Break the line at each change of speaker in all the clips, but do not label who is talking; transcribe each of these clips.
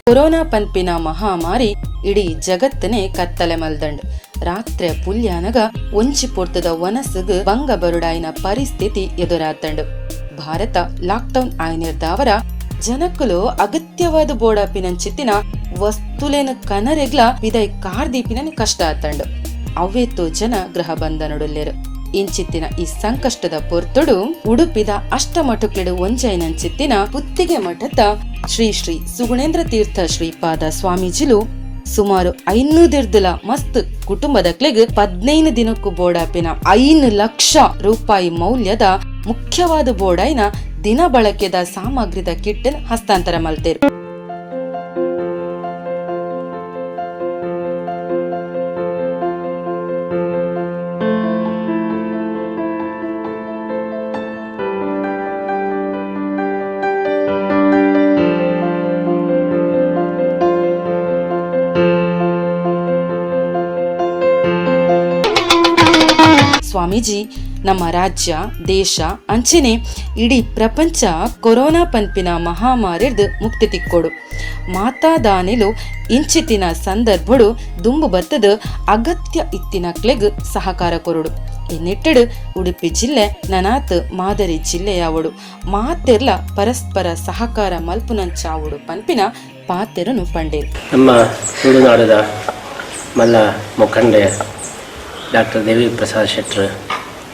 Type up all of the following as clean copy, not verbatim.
Corona ಪನ್ಪಿನ ಮಹಾಮಾರಿ ಇಡೀ ಜಗತ್ತನೆ ಕತ್ತಲೆ ಮಲ್ದಂಡ್. ರಾತ್ರಿ ಪುಲ್ಯಾನಗ ಒಂಚಿ ಪೊರ್ತದ ವನಸ್ಗ್ ಬಂಗ ಬರುಡಾಯಿನ ಪರಿಸ್ಥಿತಿ ಎದುರಾತಂಡ್. ಭಾರತ ಲಾಕ್ಡೌನ್ ಆಯ್ನಿರ್ದಾವರ ಜನಕ್ಕಲು ಅಗತ್ಯವಾದ ಬೋಡಾಪಿನಂಚಿತ್ತಿನ ವಸ್ತುಲೇನ ಕನರೆಗ್ಲ ವಿದೈ ಕಾರ್ದೀಪಿನ ಕಷ್ಟ ಆತಂಡ್. ಅವೇತೋ ಜನ ಗೃಹ ಬಂಧನಡುಲ್ಲೇರು. ಇಂಚಿತ್ತಿನ ಈ ಸಂಕಷ್ಟದ ಪೊರ್ತುಡು ಉಡುಪಿದ ಅಷ್ಟಮಠಕ್ಲೆಡು ಒಂಜೈನಂಚಿತ್ತಿನ ಪುತ್ತಿಗೆ ಮಠದ ಶ್ರೀ ಶ್ರೀ ಸುಗುಣೇಂದ್ರ ತೀರ್ಥ ಶ್ರೀಪಾದ ಸ್ವಾಮೀಜಿಲು ಸುಮಾರು 500 ಮಸ್ತ್ ಕುಟುಂಬದಕ್ಲೆಗ್ 15 ದಿನಕ್ಕೂ ಬೋಡಾಪಿನ 5 ಲಕ್ಷ ರೂಪಾಯಿ ಮೌಲ್ಯದ ಮುಖ್ಯವಾದ ಬೋಡಾಯಿನ ದಿನ ಬಳಕೆದ ಸಾಮಗ್ರಿದ ಕಿಟ್ ಹಸ್ತಾಂತರ ಮಲ್ತೇರು. ಸ್ವಾಮೀಜಿ ನಮ್ಮ ರಾಜ್ಯ ದೇಶ ಅಂಚೆನೆ ಇಡೀ ಪ್ರಪಂಚ ಕೊರೋನಾ ಪನ್ಪಿನ ಮಹಾಮಾರಿರ್ದು ಮುಕ್ತಿ ತಿಕ್ಕೋಡು. ಮಾತಾದಾನೆಲು ಇಂಚಿತಿನ ಸಂದರ್ಭಡು ದುಂಬು ಬತ್ತದ ಅಗತ್ಯ ಇತ್ತಿನಕ್ಲೆಗ್ ಸಹಕಾರ ಕೊರುಡು. ಎನ್ನಿಟ್ಟಡು ಉಡುಪಿ ಜಿಲ್ಲೆ ನನಾತ್ ಮಾದರಿ ಜಿಲ್ಲೆಯಾವಡು. ಮಾತೆರ್ಲ ಪರಸ್ಪರ ಸಹಕಾರ ಮಲ್ಪುನಂಚಾವುಡು ಪನ್ಪಿನ ಪಾತೆರನು ಪಂಡೇರು.
ನಮ್ಮ ತುಳುನಾಡದ ಮಲ್ಲ ಮುಖಂಡೆ ಡಾಕ್ಟರ್ ದೇವಿ ಪ್ರಸಾದ್ ಶೆಟ್ಟರ್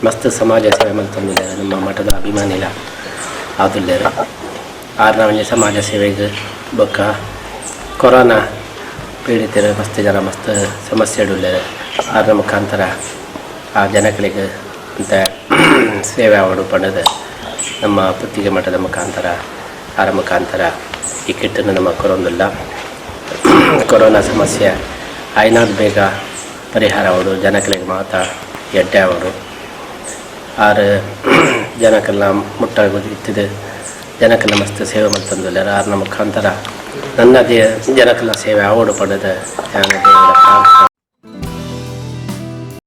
ಮಸ್ತ್ ಸಮಾಜ ಸೇವೆ ಮಲ್ತಂದಿದ್ದಾರೆ. ನಮ್ಮ ಮಠದ ಅಭಿಮಾನಿಲ ಆದುಲ್ಲೇರು ಆರ್ನವನ್ಯ ಸಮಾಜ ಸೇವೆಗೆ ಬೊಕ್ಕ ಕೊರೋನಾ ಪೀಡಿತರು ಮಸ್ತ್ ಜನ ಮಸ್ತ್ ಸಮಸ್ಯೆ ಇಡುಲ್ಲೇರು. ಆರ್ನ ಮುಖಾಂತರ ಆ ಜನಗಳಿಗೆ ಅಂತ ಸೇವೆ ಆವಡು ಪಡೆದು ನಮ್ಮ ಪುತ್ತಿಗೆ ಮಠದ ಮುಖಾಂತರ ಆರ ಮುಖಾಂತರ ಈ ಕಿಟ್ಟನ್ನು ನಮ್ಮ ಕೊರೊಂದಿಲ್ಲ. ಕೊರೋನಾ ಸಮಸ್ಯೆ ಐನಾದ್ ಬೇಗ ಪರಿಹಾರ ಆವಡು ಜನಗಳಿಗೆ ಮಾತಾ ಎಡ್ಡೆ ಆವಡು ಆರು ಜನಕ್ಕೆಲ್ಲ ಮುಟ್ಟಾಗೋದು ಇತ್ತಿದೆ. ಜನಕ್ಕೆಲ್ಲ ಮಸ್ತ್ ಸೇವೆ ಮಾಡ್ತಂದಿಲ್ಲ. ಆರ್ನ ಮುಖಾಂತರ ನನ್ನ ಜನಕ್ಕೆಲ್ಲ ಸೇವೆ ಆವಡು ಪಡೆದ